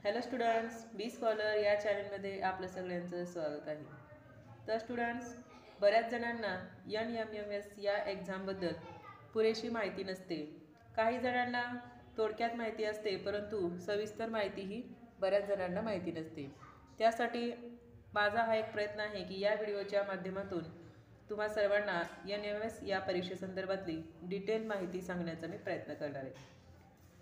Hello students, बी scholar या चॅनलमध्ये आपलं सगळ्यांचं स्वागत आहे. तर स्टुडंट्स, बऱ्याच जणांना NMMS या एक्झामबद्दल पुरेशी माहिती नसते. काही जणांना थोडक्यात माहिती असते, परंतु सविस्तर माहितीही बऱ्याच जणांना माहिती नसते. त्यासाठी माझा हा एक प्रयत्न आहे की या व्हिडिओच्या माध्यमातून तुम्हा सर्वांना NMS या परीक्षेसंदर्भातली डिटेल माहिती सांगण्याचा मी प्रयत्न करणार आहे.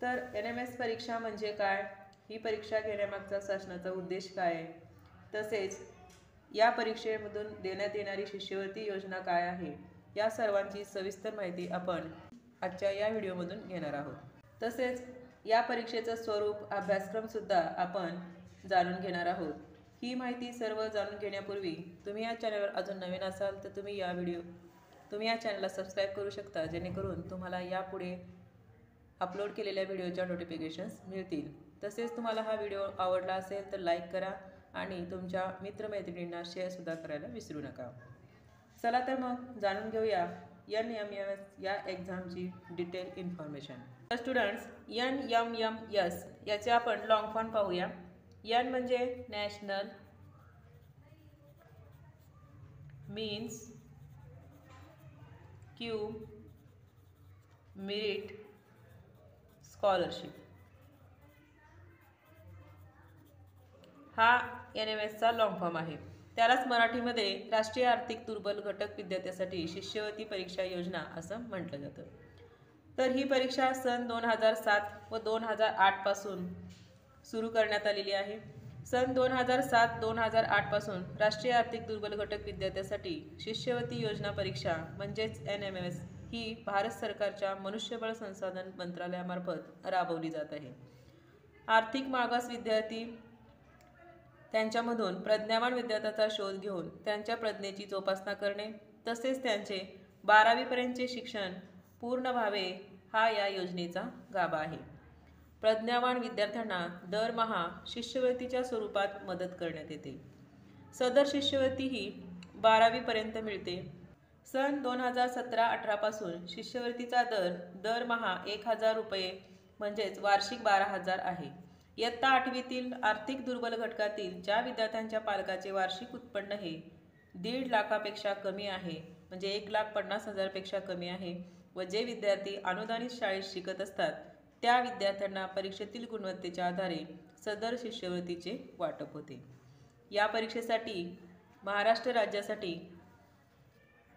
तर NMS परीक्षा म्हणजे काय, ही परीक्षा घेण्यामागचा शासनाचा उद्देश काय आहे, तसेच या परीक्षेमधून देण्यात येणारी शिष्यवृत्ती योजना काय आहे, या सर्वांची सविस्तर माहिती आपण आजच्या या व्हिडिओमधून घेणार आहोत. तसेच या परीक्षेचं स्वरूप, अभ्यासक्रमसुद्धा आपण जाणून घेणार आहोत. ही माहिती सर्व जाणून घेण्यापूर्वी तुम्ही या चॅनलवर अजून नवीन असाल तर तुम्ही या चॅनलला सबस्क्राईब करू शकता, जेणेकरून तुम्हाला यापुढे अपलोड केलेल्या व्हिडिओच्या नोटिफिकेशन्स मिळतील. तसेच तुम्हाला हा व्हिडिओ आवडला असेल तर लाईक करा आणि तुमच्या मित्रमैत्रिणींना शेअरसुद्धा करायला विसरू नका. चला तर मग जाणून घेऊया NMMS या एक्झामची डिटेल इन्फॉर्मेशन. तर स्टुडंट्स, NMMS याचे आपण लॉंग फॉर्म पाहूया. N म्हणजे national means Q merit scholarship. हा NMSचा लॉंग फॉर्म आहे. त्यालाच मराठीमध्ये राष्ट्रीय आर्थिक दुर्बल घटक विद्यार्थ्यांसाठी शिष्यवृत्ती परीक्षा योजना असं म्हटलं जातं. तर ही परीक्षा सन 2007 व 2008 पासून सुरू करण्यात आलेली आहे. सन 2007-2008 पासून राष्ट्रीय आर्थिक दुर्बल घटक विद्यार्थ्यांसाठी शिष्यवृत्ती योजना परीक्षा म्हणजेच NMS ही भारत सरकारच्या मनुष्यबळ संसाधन मंत्रालयामार्फत राबवली जात आहे. आर्थिक मागास विद्यार्थी त्यांच्यामधून प्रज्ञावान विद्यार्थ्याचा शोध घेऊन त्यांच्या प्रज्ञेची जोपासना करणे, तसेच त्यांचे 12वीपर्यंतचे शिक्षण पूर्ण व्हावे, हा या योजनेचा गाभा आहे. प्रज्ञावान विद्यार्थ्यांना दरमहा शिष्यवृत्तीच्या स्वरूपात मदत करण्यात येते. सदर शिष्यवृत्ती ही 12वीपर्यंत मिळते. सन 2017-18 पासून शिष्यवृत्तीचा दर दरमहा 1000 रुपये म्हणजेच वार्षिक 12,000 आहे. इयत्ता 8वीतील आर्थिक दुर्बल घटकातील ज्या विद्यार्थ्यांच्या पालकाचे वार्षिक उत्पन्न हे 1.5 लाखापेक्षा कमी आहे, म्हणजे 1,50,000 पेक्षा कमी आहे, व जे विद्यार्थी अनुदानित शाळेत शिकत असतात त्या विद्यार्थ्यांना परीक्षेतील गुणवत्तेच्या आधारे सदर शिष्यवृत्तीचे वाटप होते. या परीक्षेसाठी महाराष्ट्र राज्यासाठी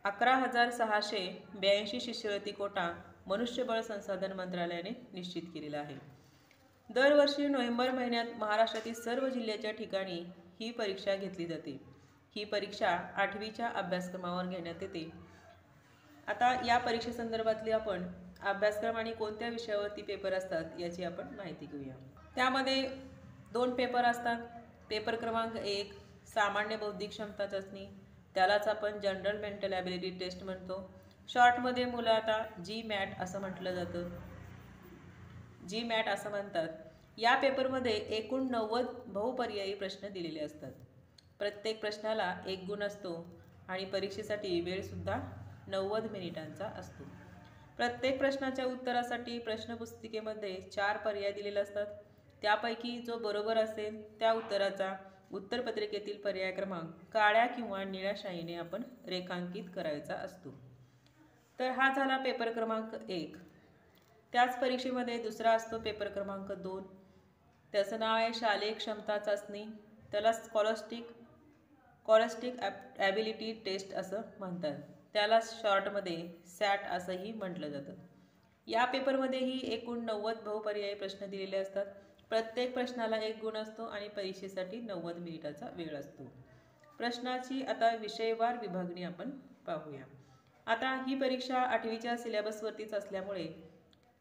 11,682 शिष्यवृत्ती कोटा मनुष्यबळ संसाधन मंत्रालयाने निश्चित केलेला आहे. दरवर्षी नोव्हेंबर महिन्यात महाराष्ट्रातील सर्व जिल्ह्याच्या ठिकाणी ही परीक्षा घेतली जाते. ही परीक्षा 8वीच्या अभ्यासक्रमावर घेण्यात येते. आता या परीक्षेसंदर्भातली आपण अभ्यासक्रम आणि कोणत्या विषयावरती पेपर असतात याची आपण माहिती घेऊया. त्यामध्ये 2 पेपर असतात. पेपर क्रमांक 1 सामान्य बौद्धिक क्षमता चाचणी, त्यालाच आपण जनरल मेंटल ॲबिलिटी टेस्ट म्हणतो. शॉर्टमध्ये मुलाता GMAT असं म्हटलं जातं, GMAT असं म्हणतात. या पेपरमध्ये एकूण 90 बहुपर्यायी प्रश्न दिलेले असतात. प्रत्येक प्रश्नाला 1 गुण असतो आणि परीक्षेसाठी वेळसुद्धा 90 मिनिटांचा असतो. प्रत्येक प्रश्नाच्या उत्तरासाठी प्रश्नपुस्तिकेमध्ये 4 पर्याय दिलेले असतात. त्यापैकी जो बरोबर असेल त्या उत्तराचा उत्तरपत्रिकेतील पर्याय क्रमांक काळ्या किंवा निळ्या शाईने आपण रेखांकित करायचा असतो. तर हा झाला पेपर क्रमांक 1. त्याच परीक्षेमध्ये दुसरा असतो पेपर क्रमांक 2. त्याचं नाव आहे शालेय क्षमता चाचणी, त्याला स्कॉलस्टिक ॲबिलिटी टेस्ट असं म्हणतात. त्याला शॉर्टमध्ये SAT असंही म्हटलं जातं. या पेपरमध्येही एकूण 90 बहुपर्यायी प्रश्न दिलेले असतात. प्रत्येक प्रश्नाला 1 गुण असतो आणि परीक्षेसाठी 90 मिनिटाचा वेळ असतो. प्रश्नाची आता विषयवार विभागणी आपण पाहूया. आता ही परीक्षा 8वीच्या सिलेबसवरतीच असल्यामुळे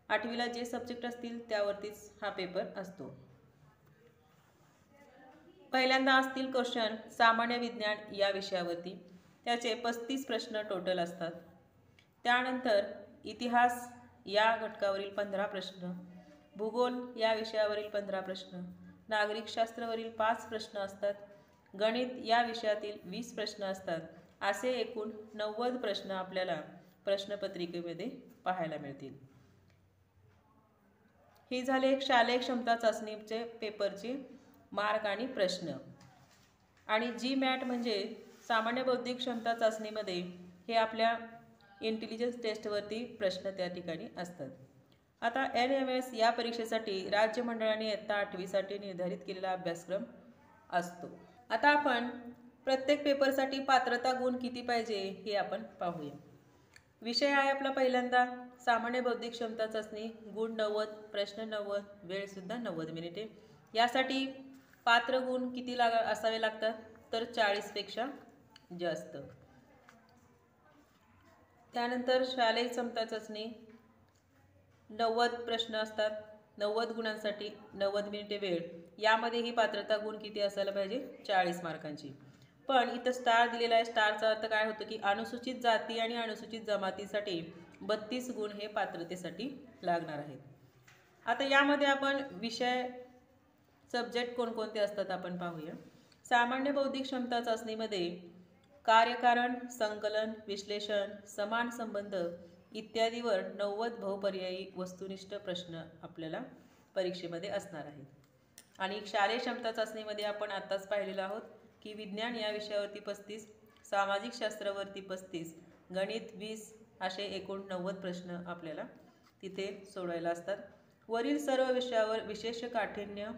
8वीला जे सब्जेक्ट असतील त्यावरतीच हा पेपर असतो. पहिल्यांदा असतील क्वेश्चन सामान्य विज्ञान या विषयावरती, त्याचे 35 प्रश्न टोटल असतात. त्यानंतर इतिहास या घटकावरील 15 प्रश्न, भूगोल या विषयावरील 15 प्रश्न, नागरिकशास्त्रावरील 5 प्रश्न असतात, गणित या विषयातील 20 प्रश्न असतात. असे एकूण 90 प्रश्न आपल्याला प्रश्नपत्रिकेमध्ये पाहायला मिळतील. ही झाली एक शालेय क्षमता चाचणीचे पेपरची मार्क आणि प्रश्न. आणि GMAT म्हणजे सामान्य बौद्धिक क्षमता चाचणीमध्ये हे आपल्या इंटेलिजन्स टेस्टवरती प्रश्न त्या ठिकाणी असतात. आता NMS या परीक्षेसाठी राज्य मंडळाने इयत्ता 8वीसाठी निर्धारित केलेला अभ्यासक्रम असतो. आता आपण प्रत्येक पेपरसाठी पात्रता गुण किती पाहिजे हे आपण पाहूया. विषय आहे आपला पहिल्यांदा सामान्य बौद्धिक क्षमता चाचणी, गुण 90, प्रश्न 90, वेळसुद्धा 90 मिनिटे. यासाठी पात्र गुण किती असावे लागतात तर 40पेक्षा जास्त. त्यानंतर शालेय क्षमता चाचणी 90 प्रश्न असतात, 90 गुणांसाठी 90 मिनिटे वेळ. यामध्येही पात्रता गुण किती असायला पाहिजे 40 मार्कांची. पण इथं स्टार दिलेला आहे. स्टारचा अर्थ काय होतो की अनुसूचित जाती आणि अनुसूचित जमातीसाठी 32 गुण हे पात्रतेसाठी लागणार आहेत. आता यामध्ये आपण विषय सब्जेक्ट कोणकोणते असतात आपण पाहूया. सामान्य बौद्धिक क्षमता चाचणीमध्ये कार्यकारण, संकलन, विश्लेषण, समान संबंध इत्यादीवर 90 बहुपर्यायी वस्तुनिष्ठ प्रश्न आपल्याला परीक्षेमध्ये असणार आहेत. आणि शालेय क्षमता चाचणीमध्ये आपण आत्ताच पाहिलेलं आहोत की विज्ञान या विषयावरती 35, सामाजिक शास्त्रावरती 35, गणित 20 असे एकूण 90 प्रश्न आपल्याला तिथे सोडवायला असतात. वरील सर्व विषयावर विशेष काठिण्य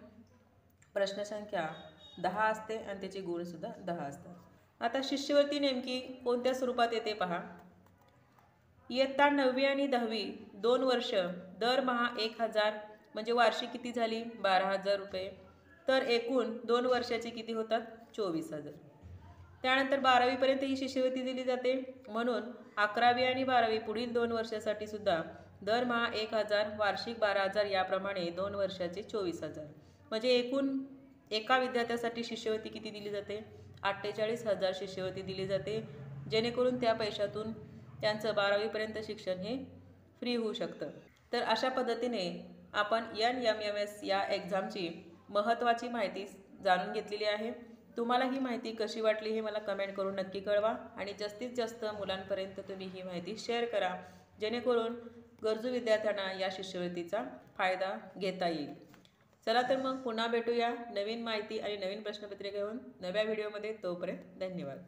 प्रश्नसंख्या 10 असते आणि त्याचे गुणसुद्धा 10 असतात. आता शिष्यवृत्ती नेमकी कोणत्या स्वरूपात येते पहा. इयत्ता 9वी आणि 10वी 2 वर्ष दरमहा 1000 म्हणजे वार्षिक किती झाली 12,000 रुपये. तर एकूण 2 वर्षाचे किती होतात 24,000. त्यानंतर 12वीपर्यंत ही शिष्यवृत्ती दिली जाते म्हणून 11वी आणि 12वी पुढील 2 वर्षासाठी सुद्धा दरमहा 1000 वार्षिक 12,000 याप्रमाणे 2 वर्षाचे 24,000 म्हणजे एकूण एका विद्यार्थ्यासाठी शिष्यवृत्ती किती दिली जाते 48,000 शिष्यवृत्ती दिली जाते, जेणेकरून त्या पैशातून त्यांचं 12वीपर्यंत शिक्षण हे फ्री होऊ शकतं. तर अशा पद्धतीने आपण NMS या एक्झामची महत्त्वाची माहिती जाणून घेतलेली आहे. तुम्हाला ही माहिती कशी वाटली हे मला कमेंट करून नक्की कळवा आणि जास्तीत जास्त मुलांपर्यंत तुम्ही ही माहिती शेअर करा, जेणेकरून गरजू विद्यार्थ्यांना या शिष्यवृत्तीचा फायदा घेता येईल. चला तर मग पुन्हा भेटूया नवीन माहिती आणि नवीन प्रश्नपत्रिका घेऊन नव्या व्हिडिओमध्ये. तोपर्यंत धन्यवाद.